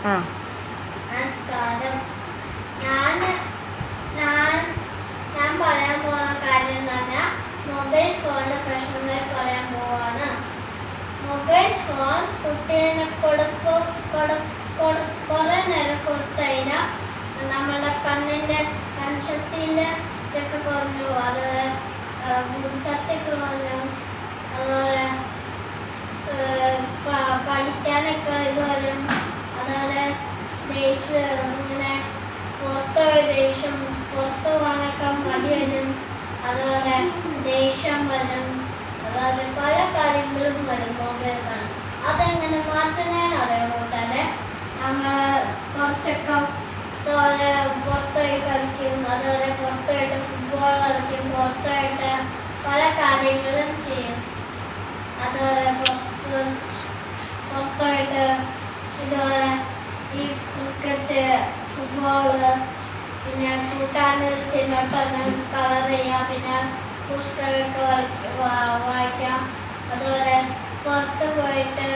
ആ നമസ്കാരം. ഞാൻ ഞാൻ ഞാൻ പറയാൻ പോകുന്ന കാര്യം എന്ന് പറഞ്ഞാൽ മൊബൈൽ ഫോണിന്റെ പ്രശ്നങ്ങൾ പറയാൻ പോവാണ്. മൊബൈൽ ഫോൺ കുട്ടീനെ കുറെ നേരം കൊടുത്തു കഴിഞ്ഞാൽ നമ്മുടെ കൺശക്തിന്റെ ഇതൊക്കെ കുറഞ്ഞു, അതുപോലെ ബുദ്ധിശക്തിയൊക്കെ കുറഞ്ഞു, അതുപോലെ പഠിക്കാനൊക്കെ ഇത് വരും, അതുപോലെ ദേഷ്യം ഇങ്ങനെ ദേഷ്യം പുറത്തു പോകാനൊക്കെ മടി വരും, അതുപോലെ ദേഷ്യം വരും, അതുപോലെ പല കാര്യങ്ങളും വരും മൊബൈൽ കാണും. അതെങ്ങനെ മാറ്റണേന്ന് അറിയാം കൂട്ടാതെ. നമ്മൾ കുറച്ചൊക്കെ അതുപോലെ പുറത്തുപോയി കളിക്കും, അതുപോലെ പുറത്തുപോയിട്ട് ഫുട്ബോൾ കളിക്കും, പുറത്തുപോയിട്ട് പല കാര്യങ്ങളും ചെയ്യും. അതുപോലെ പുറത്തുപോയിട്ട് ഇതുപോലെ ഈ ക്രിക്കറ്റ്, ഫുട്ബോള്, പിന്നെ കൂട്ടാൻ്റെ ചിന്നോട്ടം കളർ ചെയ്യാം, പിന്നെ പുസ്തകമൊക്കെ വായിക്കാം. അതുപോലെ പുറത്ത് പോയിട്ട്